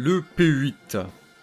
Le P-8.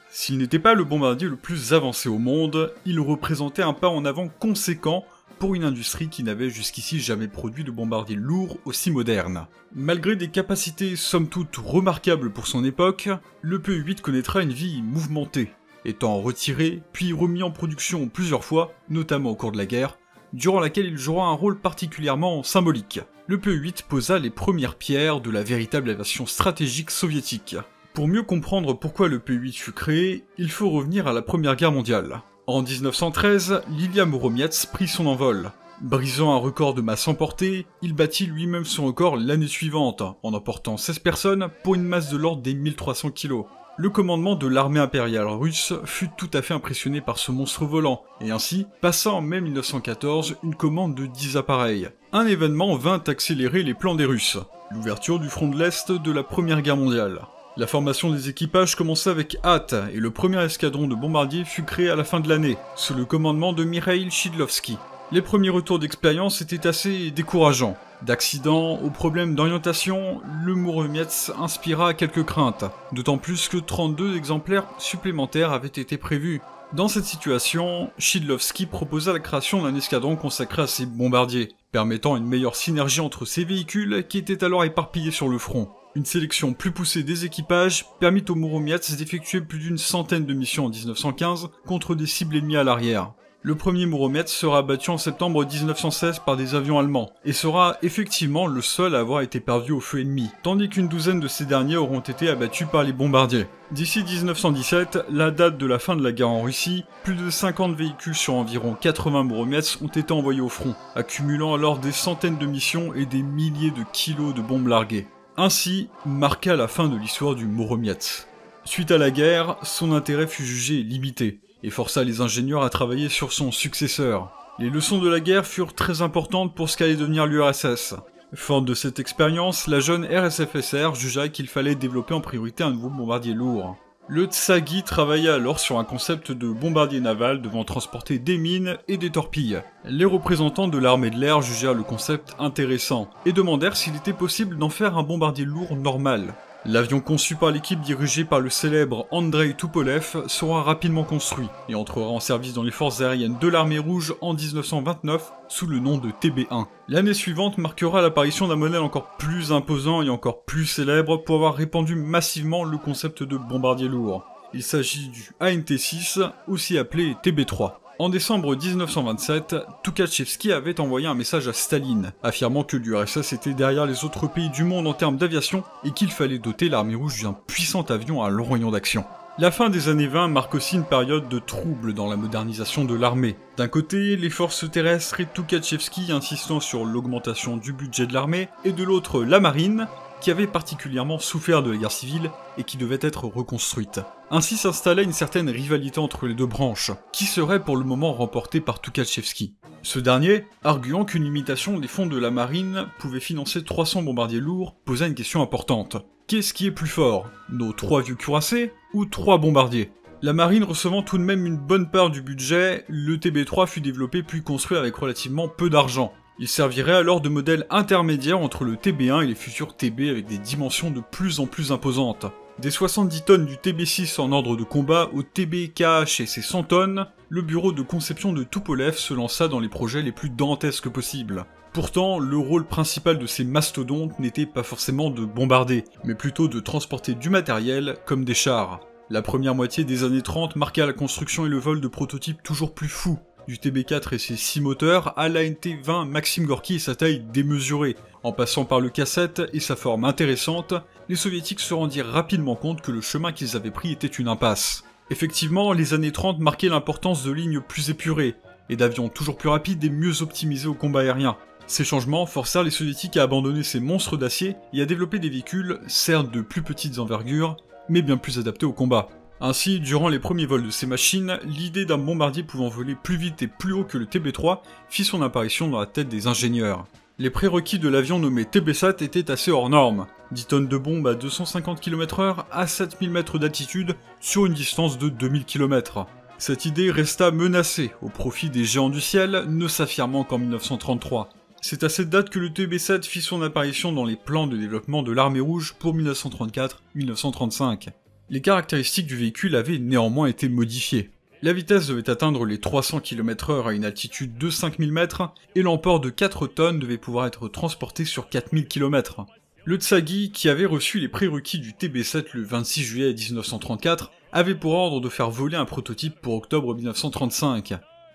S'il n'était pas le bombardier le plus avancé au monde, il représentait un pas en avant conséquent pour une industrie qui n'avait jusqu'ici jamais produit de bombardier lourd aussi moderne. Malgré des capacités somme toute remarquables pour son époque, le P-8 connaîtra une vie mouvementée, étant retiré puis remis en production plusieurs fois, notamment au cours de la guerre, durant laquelle il jouera un rôle particulièrement symbolique. Le P-8 posa les premières pierres de la véritable aviation stratégique soviétique. Pour mieux comprendre pourquoi le P-8 fut créé, il faut revenir à la Première Guerre mondiale. En 1913, l'Ilya Mouromiets prit son envol. Brisant un record de masse emportée, il battit lui-même son record l'année suivante, en emportant 16 personnes pour une masse de l'ordre des 1300 kg. Le commandement de l'armée impériale russe fut tout à fait impressionné par ce monstre volant, et ainsi passa en mai 1914 une commande de 10 appareils. Un événement vint accélérer les plans des Russes, l'ouverture du front de l'Est de la Première Guerre mondiale. La formation des équipages commença avec hâte, et le premier escadron de bombardiers fut créé à la fin de l'année, sous le commandement de Mikhail Shidlovski. Les premiers retours d'expérience étaient assez décourageants. D'accidents aux problèmes d'orientation, le Mouromiets inspira quelques craintes, d'autant plus que 32 exemplaires supplémentaires avaient été prévus. Dans cette situation, Shidlovski proposa la création d'un escadron consacré à ces bombardiers, permettant une meilleure synergie entre ces véhicules qui étaient alors éparpillés sur le front. Une sélection plus poussée des équipages permit aux Mouromiets d'effectuer plus d'une centaine de missions en 1915 contre des cibles ennemies à l'arrière. Le premier Mouromiets sera abattu en septembre 1916 par des avions allemands, et sera effectivement le seul à avoir été perdu au feu ennemi, tandis qu'une douzaine de ces derniers auront été abattus par les bombardiers. D'ici 1917, la date de la fin de la guerre en Russie, plus de 50 véhicules sur environ 80 Mouromiets ont été envoyés au front, accumulant alors des centaines de missions et des milliers de kilos de bombes larguées. Ainsi marqua la fin de l'histoire du Mouromiets. Suite à la guerre, son intérêt fut jugé limité, et força les ingénieurs à travailler sur son successeur. Les leçons de la guerre furent très importantes pour ce qu'allait devenir l'URSS. Forte de cette expérience, la jeune RSFSR jugea qu'il fallait développer en priorité un nouveau bombardier lourd. Le Tsagi travailla alors sur un concept de bombardier naval devant transporter des mines et des torpilles. Les représentants de l'armée de l'air jugèrent le concept intéressant, et demandèrent s'il était possible d'en faire un bombardier lourd normal. L'avion conçu par l'équipe dirigée par le célèbre Andrei Tupolev sera rapidement construit, et entrera en service dans les forces aériennes de l'armée rouge en 1929 sous le nom de TB1. L'année suivante marquera l'apparition d'un modèle encore plus imposant et encore plus célèbre pour avoir répandu massivement le concept de bombardier lourd. Il s'agit du ANT-6, aussi appelé TB3. En décembre 1927, Tukhachevski avait envoyé un message à Staline, affirmant que l'URSS était derrière les autres pays du monde en termes d'aviation et qu'il fallait doter l'armée rouge d'un puissant avion à long rayon d'action. La fin des années 20 marque aussi une période de trouble dans la modernisation de l'armée. D'un côté, les forces terrestres et Tukhachevski insistant sur l'augmentation du budget de l'armée, et de l'autre, la marine, qui avait particulièrement souffert de la guerre civile et qui devait être reconstruite. Ainsi s'installait une certaine rivalité entre les deux branches, qui serait pour le moment remportée par Tukhachevski. Ce dernier, arguant qu'une limitation des fonds de la marine pouvait financer 300 bombardiers lourds, posa une question importante. Qu'est-ce qui est plus fort, nos 3 vieux cuirassés ou 3 bombardiers? La marine recevant tout de même une bonne part du budget, le TB3 fut développé puis construit avec relativement peu d'argent. Il servirait alors de modèle intermédiaire entre le TB1 et les futurs TB avec des dimensions de plus en plus imposantes. Des 70 tonnes du TB6 en ordre de combat au TB-KH et ses 100 tonnes, le bureau de conception de Tupolev se lança dans les projets les plus dantesques possibles. Pourtant, le rôle principal de ces mastodontes n'était pas forcément de bombarder, mais plutôt de transporter du matériel comme des chars. La première moitié des années 30 marqua la construction et le vol de prototypes toujours plus fous, du TB4 et ses 6 moteurs à l'ANT-20 Maxim Gorky et sa taille démesurée. En passant par le K7 et sa forme intéressante, les soviétiques se rendirent rapidement compte que le chemin qu'ils avaient pris était une impasse. Effectivement, les années 30 marquaient l'importance de lignes plus épurées, et d'avions toujours plus rapides et mieux optimisés au combat aérien. Ces changements forcèrent les soviétiques à abandonner ces monstres d'acier et à développer des véhicules, certes de plus petites envergures, mais bien plus adaptés au combat. Ainsi, durant les premiers vols de ces machines, l'idée d'un bombardier pouvant voler plus vite et plus haut que le TB3 fit son apparition dans la tête des ingénieurs. Les prérequis de l'avion nommé TB-SAT étaient assez hors normes. 10 tonnes de bombes à 250 km/h à 7000 mètres d'altitude sur une distance de 2000 km. Cette idée resta menacée au profit des géants du ciel, ne s'affirmant qu'en 1933. C'est à cette date que le TB-7 fit son apparition dans les plans de développement de l'armée rouge pour 1934-1935. Les caractéristiques du véhicule avaient néanmoins été modifiées. La vitesse devait atteindre les 300 km/h à une altitude de 5000 mètres, et l'emport de 4 tonnes devait pouvoir être transporté sur 4000 km. Le Tsagi, qui avait reçu les prérequis du TB7 le 26 juillet 1934, avait pour ordre de faire voler un prototype pour octobre 1935.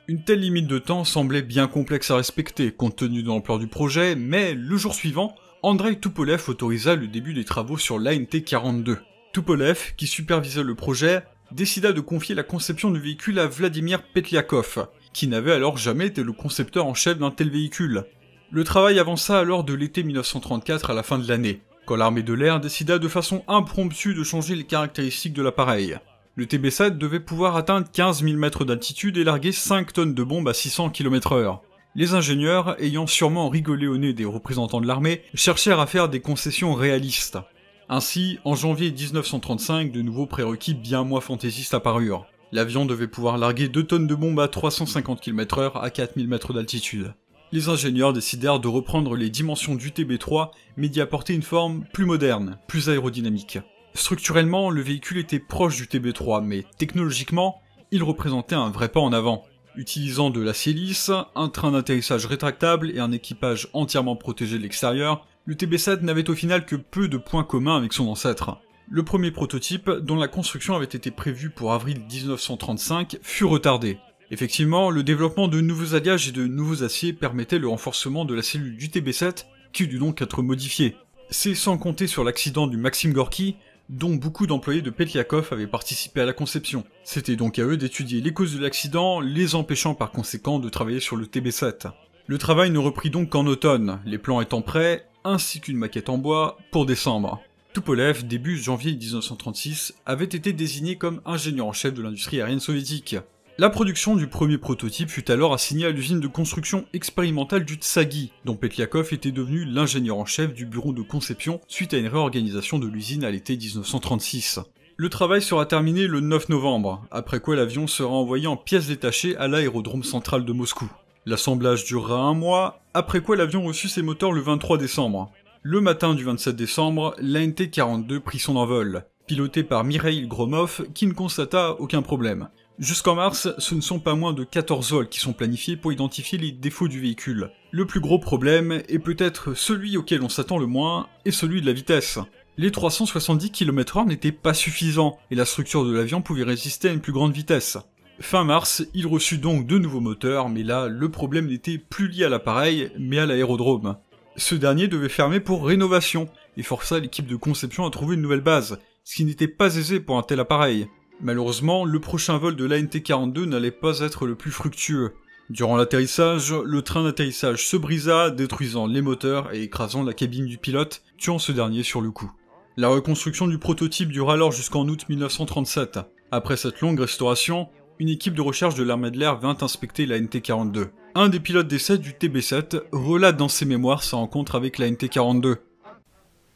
Une telle limite de temps semblait bien complexe à respecter, compte tenu de l'ampleur du projet, mais le jour suivant, Andrei Tupolev autorisa le début des travaux sur l'ANT-42. Tupolev, qui supervisait le projet, décida de confier la conception du véhicule à Vladimir Petliakov, qui n'avait alors jamais été le concepteur en chef d'un tel véhicule. Le travail avança alors de l'été 1934 à la fin de l'année, quand l'armée de l'air décida de façon impromptue de changer les caractéristiques de l'appareil. Le TB7 devait pouvoir atteindre 15 000 mètres d'altitude et larguer 5 tonnes de bombes à 600 km/h. Les ingénieurs, ayant sûrement rigolé au nez des représentants de l'armée, cherchèrent à faire des concessions réalistes. Ainsi, en janvier 1935, de nouveaux prérequis bien moins fantaisistes apparurent. L'avion devait pouvoir larguer 2 tonnes de bombes à 350 km/h à 4000 mètres d'altitude. Les ingénieurs décidèrent de reprendre les dimensions du TB3, mais d'y apporter une forme plus moderne, plus aérodynamique. Structurellement, le véhicule était proche du TB3, mais technologiquement, il représentait un vrai pas en avant. Utilisant de l'acier lisse, un train d'atterrissage rétractable et un équipage entièrement protégé de l'extérieur, le TB7 n'avait au final que peu de points communs avec son ancêtre. Le premier prototype, dont la construction avait été prévue pour avril 1935, fut retardé. Effectivement, le développement de nouveaux alliages et de nouveaux aciers permettait le renforcement de la cellule du TB7, qui dut donc être modifiée. C'est sans compter sur l'accident du Maxim Gorky, dont beaucoup d'employés de Petliakov avaient participé à la conception. C'était donc à eux d'étudier les causes de l'accident, les empêchant par conséquent de travailler sur le TB7. Le travail ne reprit donc qu'en automne, les plans étant prêts, ainsi qu'une maquette en bois, pour décembre. Tupolev, début janvier 1936, avait été désigné comme ingénieur en chef de l'industrie aérienne soviétique. La production du premier prototype fut alors assignée à l'usine de construction expérimentale du Tsagi, dont Petliakov était devenu l'ingénieur en chef du bureau de conception suite à une réorganisation de l'usine à l'été 1936. Le travail sera terminé le 9 novembre, après quoi l'avion sera envoyé en pièces détachées à l'aérodrome central de Moscou. L'assemblage durera un mois, après quoi l'avion reçut ses moteurs le 23 décembre. Le matin du 27 décembre, l'ANT-42 prit son envol, piloté par Mikhail Gromov qui ne constata aucun problème. Jusqu'en mars, ce ne sont pas moins de 14 vols qui sont planifiés pour identifier les défauts du véhicule. Le plus gros problème, et peut-être celui auquel on s'attend le moins, est celui de la vitesse. Les 370 km/h n'étaient pas suffisants, et la structure de l'avion pouvait résister à une plus grande vitesse. Fin mars, il reçut donc deux nouveaux moteurs, mais là, le problème n'était plus lié à l'appareil, mais à l'aérodrome. Ce dernier devait fermer pour rénovation, et força l'équipe de conception à trouver une nouvelle base, ce qui n'était pas aisé pour un tel appareil. Malheureusement, le prochain vol de l'ANT-42 n'allait pas être le plus fructueux. Durant l'atterrissage, le train d'atterrissage se brisa, détruisant les moteurs et écrasant la cabine du pilote, tuant ce dernier sur le coup. La reconstruction du prototype dura alors jusqu'en août 1937. Après cette longue restauration, une équipe de recherche de l'armée de l'air vint inspecter l'ANT-42. Un des pilotes d'essai du TB7 relate dans ses mémoires sa rencontre avec l'ANT-42.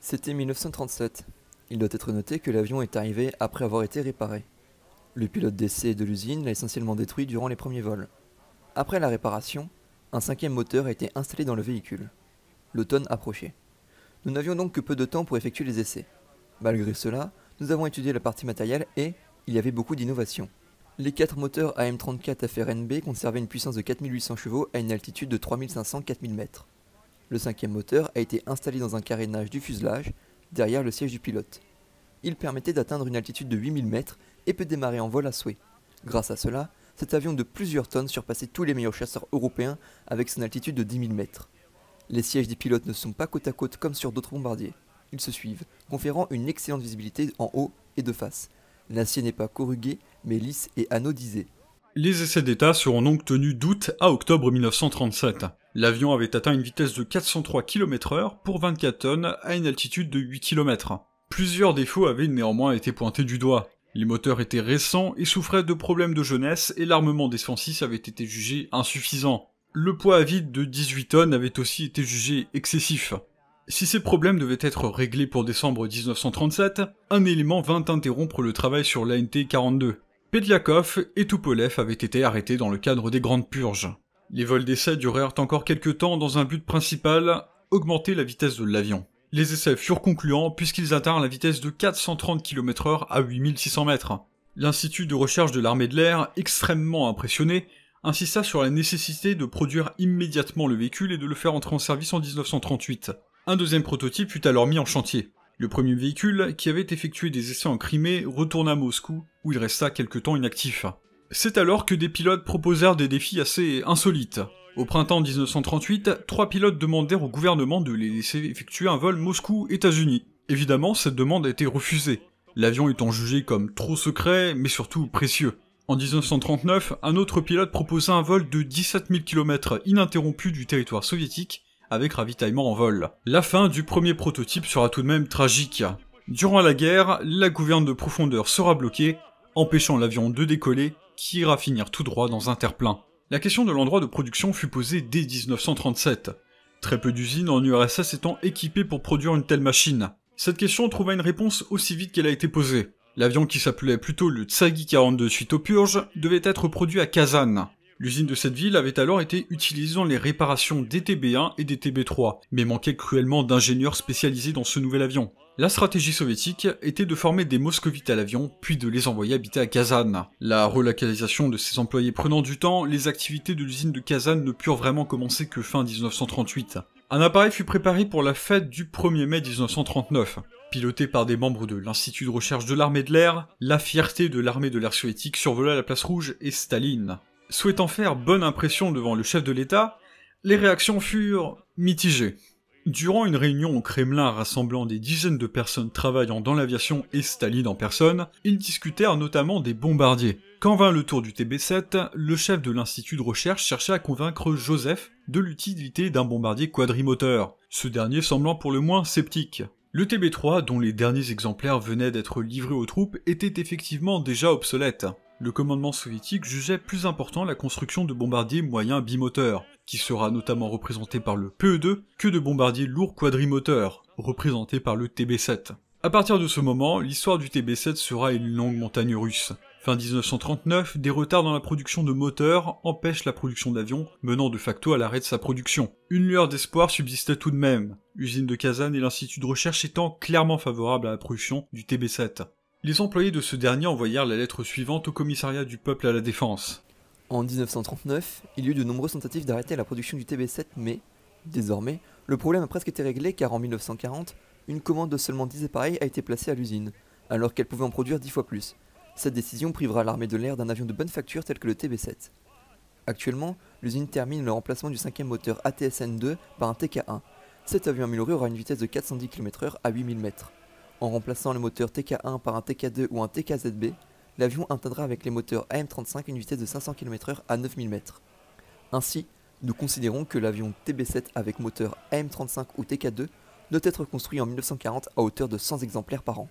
C'était 1937. Il doit être noté que l'avion est arrivé après avoir été réparé. Le pilote d'essai de l'usine l'a essentiellement détruit durant les premiers vols. Après la réparation, un cinquième moteur a été installé dans le véhicule. L'automne approchait. Nous n'avions donc que peu de temps pour effectuer les essais. Malgré cela, nous avons étudié la partie matérielle et il y avait beaucoup d'innovations. Les 4 moteurs AM34 FRNB conservaient une puissance de 4800 chevaux à une altitude de 3500-4000 mètres. Le cinquième moteur a été installé dans un carénage du fuselage, derrière le siège du pilote. Il permettait d'atteindre une altitude de 8000 mètres et peut démarrer en vol à souhait. Grâce à cela, cet avion de plusieurs tonnes surpassait tous les meilleurs chasseurs européens avec son altitude de 10 000 mètres. Les sièges des pilotes ne sont pas côte à côte comme sur d'autres bombardiers. Ils se suivent, conférant une excellente visibilité en haut et de face. L'acier n'est pas corrugué, mais lisse et anodisé. Les essais d'état seront donc tenus d'août à octobre 1937. L'avion avait atteint une vitesse de 403 km/h pour 24 tonnes à une altitude de 8 km. Plusieurs défauts avaient néanmoins été pointés du doigt. Les moteurs étaient récents et souffraient de problèmes de jeunesse et l'armement défensif avait été jugé insuffisant. Le poids à vide de 18 tonnes avait aussi été jugé excessif. Si ces problèmes devaient être réglés pour décembre 1937, un élément vint interrompre le travail sur l'ANT-42. Petliakov et Tupolev avaient été arrêtés dans le cadre des Grandes Purges. Les vols d'essai durèrent encore quelques temps dans un but principal, augmenter la vitesse de l'avion. Les essais furent concluants puisqu'ils atteinrent la vitesse de 430 km/h à 8600 mètres. L'Institut de recherche de l'armée de l'air, extrêmement impressionné, insista sur la nécessité de produire immédiatement le véhicule et de le faire entrer en service en 1938. Un deuxième prototype fut alors mis en chantier. Le premier véhicule, qui avait effectué des essais en Crimée, retourna à Moscou, où il resta quelque temps inactif. C'est alors que des pilotes proposèrent des défis assez insolites. Au printemps 1938, 3 pilotes demandèrent au gouvernement de les laisser effectuer un vol Moscou-États-Unis. Évidemment, cette demande a été refusée, l'avion étant jugé comme trop secret, mais surtout précieux. En 1939, un autre pilote proposa un vol de 17 000 km ininterrompu du territoire soviétique, avec ravitaillement en vol. La fin du premier prototype sera tout de même tragique. Durant la guerre, la gouverne de profondeur sera bloquée, empêchant l'avion de décoller, qui ira finir tout droit dans un terre-plein. La question de l'endroit de production fut posée dès 1937. Très peu d'usines en URSS étant équipées pour produire une telle machine. Cette question trouva une réponse aussi vite qu'elle a été posée. L'avion qui s'appelait plutôt le Tsagi 42 suite aux purges devait être produit à Kazan. L'usine de cette ville avait alors été utilisée dans les réparations des TB1 et des TB3, mais manquait cruellement d'ingénieurs spécialisés dans ce nouvel avion. La stratégie soviétique était de former des moscovites à l'avion, puis de les envoyer habiter à Kazan. La relocalisation de ces employés prenant du temps, les activités de l'usine de Kazan ne purent vraiment commencer que fin 1938. Un appareil fut préparé pour la fête du 1er mai 1939. Piloté par des membres de l'Institut de recherche de l'armée de l'air, la fierté de l'armée de l'air soviétique survola la place rouge et Staline. Souhaitant faire bonne impression devant le chef de l'État, les réactions furent mitigées. Durant une réunion au Kremlin rassemblant des dizaines de personnes travaillant dans l'aviation et Staline en personne, ils discutèrent notamment des bombardiers. Quand vint le tour du TB7, le chef de l'Institut de recherche chercha à convaincre Joseph de l'utilité d'un bombardier quadrimoteur, ce dernier semblant pour le moins sceptique. Le TB3, dont les derniers exemplaires venaient d'être livrés aux troupes, était effectivement déjà obsolète. Le commandement soviétique jugeait plus important la construction de bombardiers moyens bimoteurs, qui sera notamment représenté par le PE2, que de bombardiers lourds quadrimoteurs, représentés par le TB7. À partir de ce moment, l'histoire du TB7 sera une longue montagne russe. Fin 1939, des retards dans la production de moteurs empêchent la production d'avions, menant de facto à l'arrêt de sa production. Une lueur d'espoir subsistait tout de même, l'usine de Kazan et l'institut de recherche étant clairement favorables à la production du TB7. Les employés de ce dernier envoyèrent la lettre suivante au commissariat du peuple à la défense. En 1939, il y eut de nombreuses tentatives d'arrêter la production du TB7, mais, désormais, le problème a presque été réglé car en 1940, une commande de seulement 10 appareils a été placée à l'usine, alors qu'elle pouvait en produire 10 fois plus. Cette décision privera l'armée de l'air d'un avion de bonne facture tel que le TB7. Actuellement, l'usine termine le remplacement du 5e moteur ATSN-2 par un TK1. Cet avion amélioré aura une vitesse de 410 km/h à 8000 mètres. En remplaçant le moteur TK1 par un TK2 ou un TKZB, l'avion atteindra avec les moteurs AM35 une vitesse de 500 km/h à 9000 mètres. Ainsi, nous considérons que l'avion TB7 avec moteur AM35 ou TK2 doit être construit en 1940 à hauteur de 100 exemplaires par an.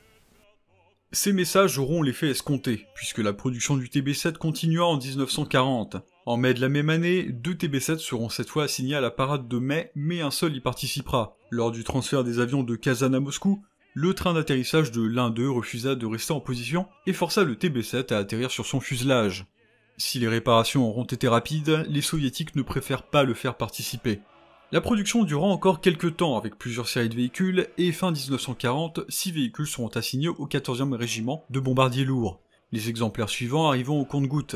Ces messages auront l'effet escompté, puisque la production du TB7 continua en 1940. En mai de la même année, 2 TB7 seront cette fois assignés à la parade de mai, mais un seul y participera. Lors du transfert des avions de Kazan à Moscou, le train d'atterrissage de l'un d'eux refusa de rester en position et força le TB7 à atterrir sur son fuselage. Si les réparations auront été rapides, les soviétiques ne préfèrent pas le faire participer. La production dura encore quelques temps avec plusieurs séries de véhicules et fin 1940, 6 véhicules seront assignés au 14e régiment de bombardiers lourds, les exemplaires suivants arrivant au compte-gouttes.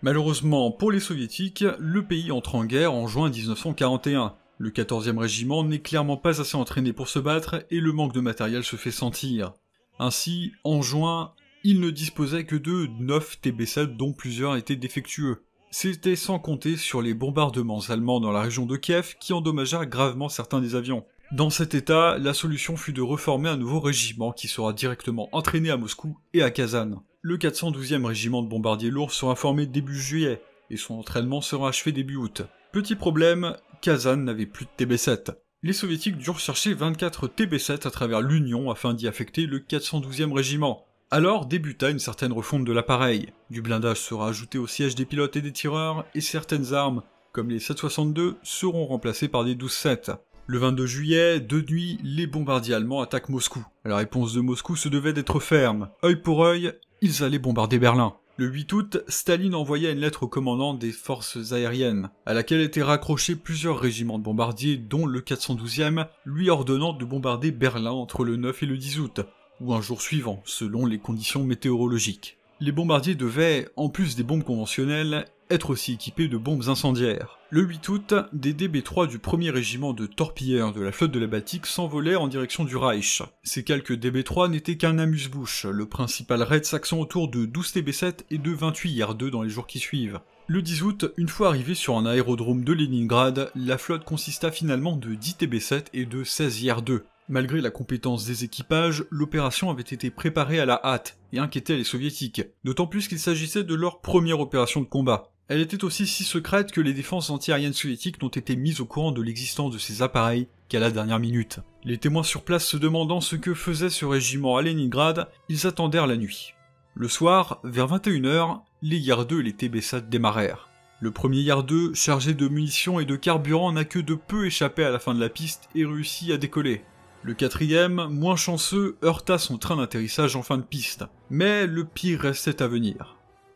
Malheureusement pour les soviétiques, le pays entre en guerre en juin 1941. Le 14e régiment n'est clairement pas assez entraîné pour se battre et le manque de matériel se fait sentir. Ainsi, en juin, il ne disposait que de 9 TB7 dont plusieurs étaient défectueux. C'était sans compter sur les bombardements allemands dans la région de Kiev qui endommagèrent gravement certains des avions. Dans cet état, la solution fut de reformer un nouveau régiment qui sera directement entraîné à Moscou et à Kazan. Le 412e régiment de bombardiers lourds sera formé début juillet, et son entraînement sera achevé début août. Petit problème, Kazan n'avait plus de TB7. Les soviétiques durent chercher 24 TB7 à travers l'Union afin d'y affecter le 412e régiment. Alors débuta une certaine refonte de l'appareil. Du blindage sera ajouté au siège des pilotes et des tireurs, et certaines armes, comme les 7,62, seront remplacées par des 12,7. Le 22 juillet, de nuit, les bombardiers allemands attaquent Moscou. La réponse de Moscou se devait d'être ferme. Œil pour œil, ils allaient bombarder Berlin. Le 8 août, Staline envoya une lettre au commandant des forces aériennes, à laquelle étaient raccrochés plusieurs régiments de bombardiers, dont le 412e, lui ordonnant de bombarder Berlin entre le 9 et le 10 août, ou un jour suivant, selon les conditions météorologiques. Les bombardiers devaient, en plus des bombes conventionnelles, être aussi équipés de bombes incendiaires. Le 8 août, des DB3 du 1er régiment de torpilleurs de la flotte de la Baltique s'envolaient en direction du Reich. Ces quelques DB3 n'étaient qu'un amuse-bouche, le principal raid saxon autour de 12 TB7 et de 28 IR-2 dans les jours qui suivent. Le 10 août, une fois arrivé sur un aérodrome de Leningrad, la flotte consista finalement de 10 TB7 et de 16 IR-2. Malgré la compétence des équipages, l'opération avait été préparée à la hâte et inquiétait les soviétiques, d'autant plus qu'il s'agissait de leur première opération de combat. Elle était aussi si secrète que les défenses antiaériennes soviétiques n'ont été mises au courant de l'existence de ces appareils qu'à la dernière minute. Les témoins sur place se demandant ce que faisait ce régiment à Leningrad, ils attendèrent la nuit. Le soir, vers 21h, les IR-2 et les TB7 démarrèrent. Le premier IR-2, chargé de munitions et de carburant, n'a que de peu échappé à la fin de la piste et réussit à décoller. Le quatrième, moins chanceux, heurta son train d'atterrissage en fin de piste. Mais le pire restait à venir.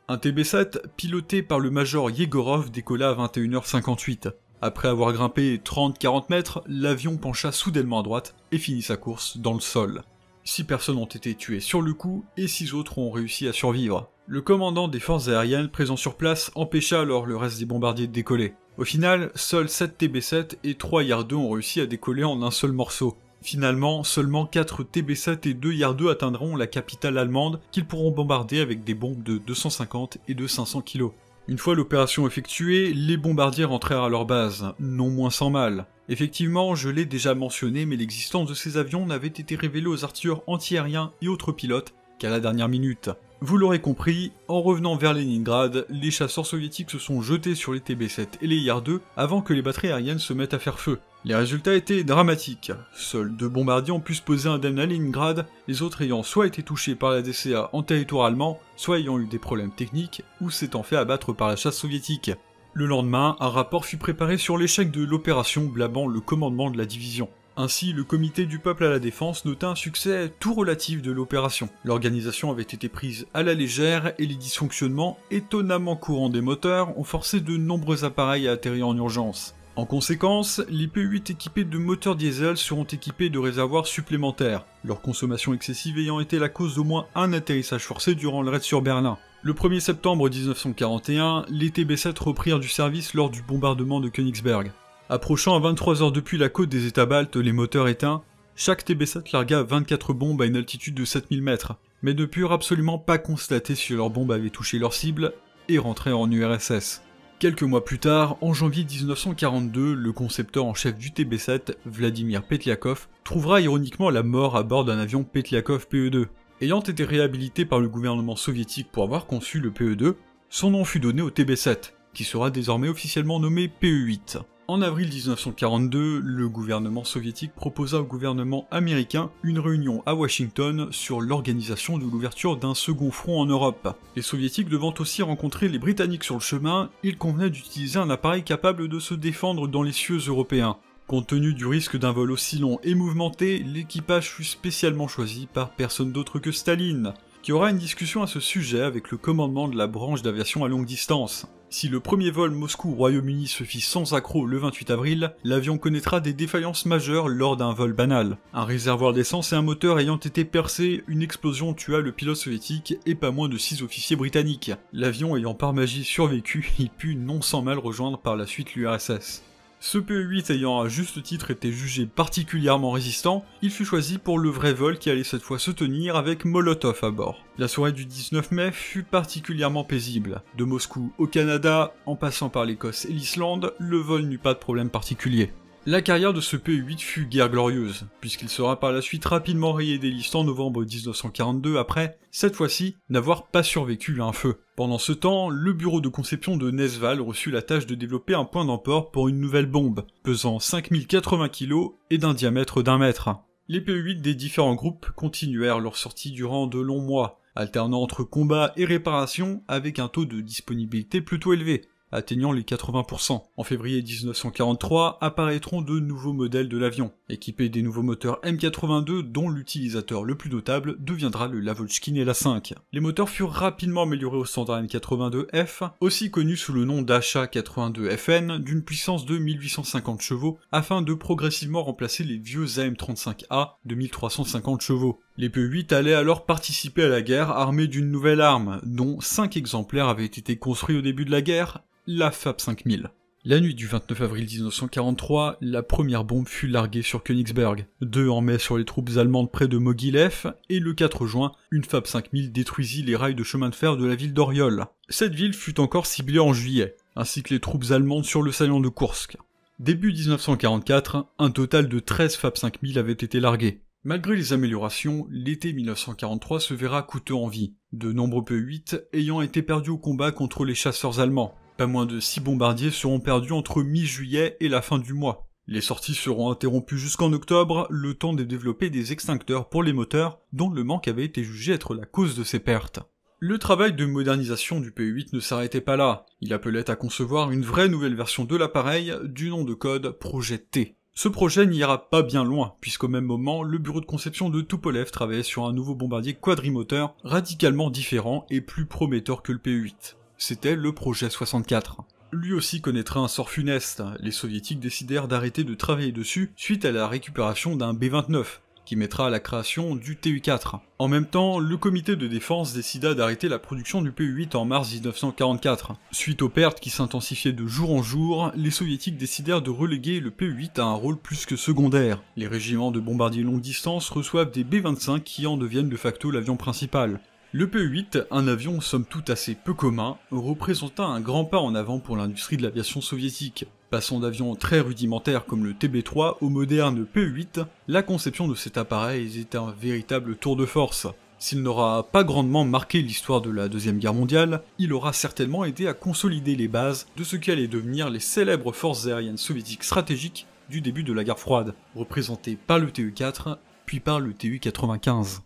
Un TB7, piloté par le major Yegorov, décolla à 21h58. Après avoir grimpé 30-40 mètres, l'avion pencha soudainement à droite et finit sa course dans le sol. 6 personnes ont été tuées sur le coup et 6 autres ont réussi à survivre. Le commandant des forces aériennes présent sur place empêcha alors le reste des bombardiers de décoller. Au final, seuls 7 TB7 et 3 IR-2 ont réussi à décoller en un seul morceau. Finalement, seulement 4 TB7 et 2 IR-2 atteindront la capitale allemande qu'ils pourront bombarder avec des bombes de 250 et de 500 kg. Une fois l'opération effectuée, les bombardiers rentrèrent à leur base, non moins sans mal. Effectivement, je l'ai déjà mentionné, mais l'existence de ces avions n'avait été révélée aux artilleurs anti-aériens et autres pilotes qu'à la dernière minute. Vous l'aurez compris, en revenant vers Leningrad, les chasseurs soviétiques se sont jetés sur les TB7 et les IR-2 avant que les batteries aériennes se mettent à faire feu. Les résultats étaient dramatiques. Seuls 2 bombardiers ont pu se poser indemnes à Leningrad, les autres ayant soit été touchés par la DCA en territoire allemand, soit ayant eu des problèmes techniques, ou s'étant fait abattre par la chasse soviétique. Le lendemain, un rapport fut préparé sur l'échec de l'opération blâmant le commandement de la division. Ainsi, le comité du peuple à la défense nota un succès tout relatif de l'opération. L'organisation avait été prise à la légère et les dysfonctionnements étonnamment courants des moteurs ont forcé de nombreux appareils à atterrir en urgence. En conséquence, les PE-8 équipés de moteurs diesel seront équipés de réservoirs supplémentaires, leur consommation excessive ayant été la cause d'au moins un atterrissage forcé durant le raid sur Berlin. Le 1er septembre 1941, les TB7 reprirent du service lors du bombardement de Königsberg. Approchant à 23h depuis la côte des États baltes, les moteurs éteints, chaque TB7 largua 24 bombes à une altitude de 7000 mètres, mais ne purent absolument pas constater si leurs bombes avaient touché leur cible et rentrèrent en URSS. Quelques mois plus tard, en janvier 1942, le concepteur en chef du TB7, Vladimir Petliakov, trouvera ironiquement la mort à bord d'un avion Petliakov PE-2. Ayant été réhabilité par le gouvernement soviétique pour avoir conçu le PE-2, son nom fut donné au TB7, qui sera désormais officiellement nommé PE-8. En avril 1942, le gouvernement soviétique proposa au gouvernement américain une réunion à Washington sur l'organisation de l'ouverture d'un second front en Europe. Les soviétiques devant aussi rencontrer les britanniques sur le chemin, il convenait d'utiliser un appareil capable de se défendre dans les cieux européens. Compte tenu du risque d'un vol aussi long et mouvementé, l'équipage fut spécialement choisi par personne d'autre que Staline, qui aura une discussion à ce sujet avec le commandement de la branche d'aviation à longue distance. Si le premier vol Moscou-Royaume-Uni se fit sans accroc le 28 avril, l'avion connaîtra des défaillances majeures lors d'un vol banal. Un réservoir d'essence et un moteur ayant été percés, une explosion tua le pilote soviétique et pas moins de 6 officiers britanniques. L'avion ayant par magie survécu, il put non sans mal rejoindre par la suite l'URSS. Ce PE-8 ayant à juste titre été jugé particulièrement résistant, il fut choisi pour le vrai vol qui allait cette fois se tenir avec Molotov à bord. La soirée du 19 mai fut particulièrement paisible. De Moscou au Canada, en passant par l'Écosse et l'Islande, le vol n'eut pas de problème particulier. La carrière de ce PE-8 fut guère glorieuse, puisqu'il sera par la suite rapidement rayé des listes en novembre 1942 après, cette fois-ci, n'avoir pas survécu à un feu. Pendant ce temps, le bureau de conception de Nesval reçut la tâche de développer un point d'emport pour une nouvelle bombe, pesant 5080 kg et d'un diamètre d'1 mètre. Les PE-8 des différents groupes continuèrent leur sortie durant de longs mois, alternant entre combat et réparation avec un taux de disponibilité plutôt élevé. atteignant les 80%. En février 1943, apparaîtront de nouveaux modèles de l'avion, équipés des nouveaux moteurs M82 dont l'utilisateur le plus notable deviendra le Lavochkin LA5. Les moteurs furent rapidement améliorés au standard M82F, aussi connu sous le nom d'HA82FN, d'une puissance de 1850 chevaux, afin de progressivement remplacer les vieux AM35A de 1350 chevaux. Les P-8 allaient alors participer à la guerre armés d'une nouvelle arme, dont 5 exemplaires avaient été construits au début de la guerre, la FAB 5000. La nuit du 29 avril 1943, la première bombe fut larguée sur Königsberg, 2 en mai sur les troupes allemandes près de Mogilev, et le 4 juin, une FAB 5000 détruisit les rails de chemin de fer de la ville d'Oriol. Cette ville fut encore ciblée en juillet, ainsi que les troupes allemandes sur le saillant de Koursk. Début 1944, un total de 13 FAB 5000 avaient été largués. Malgré les améliorations, l'été 1943 se verra coûteux en vie, de nombreux P-8 ayant été perdus au combat contre les chasseurs allemands. Pas moins de 6 bombardiers seront perdus entre mi-juillet et la fin du mois. Les sorties seront interrompues jusqu'en octobre, le temps de développer des extincteurs pour les moteurs, dont le manque avait été jugé être la cause de ces pertes. Le travail de modernisation du P-8 ne s'arrêtait pas là, il appelait à concevoir une vraie nouvelle version de l'appareil, du nom de code Projet T. Ce projet n'ira pas bien loin, puisqu'au même moment, le bureau de conception de Tupolev travaillait sur un nouveau bombardier quadrimoteur, radicalement différent et plus prometteur que le P-8. C'était le projet 64. Lui aussi connaîtra un sort funeste, les soviétiques décidèrent d'arrêter de travailler dessus suite à la récupération d'un B-29, qui mettra à la création du TU-4. En même temps, le comité de défense décida d'arrêter la production du P-8 en mars 1944. Suite aux pertes qui s'intensifiaient de jour en jour, les soviétiques décidèrent de reléguer le P-8 à un rôle plus que secondaire. Les régiments de bombardiers longue distance reçoivent des B-25 qui en deviennent de facto l'avion principal. Le P-8, un avion somme toute assez peu commun, représenta un grand pas en avant pour l'industrie de l'aviation soviétique. Passant d'avions très rudimentaires comme le TB3 au moderne P-8, la conception de cet appareil était un véritable tour de force. S'il n'aura pas grandement marqué l'histoire de la Deuxième Guerre mondiale, il aura certainement aidé à consolider les bases de ce qui allait devenir les célèbres forces aériennes soviétiques stratégiques du début de la guerre froide, représentées par le TU-4, puis par le TU-95.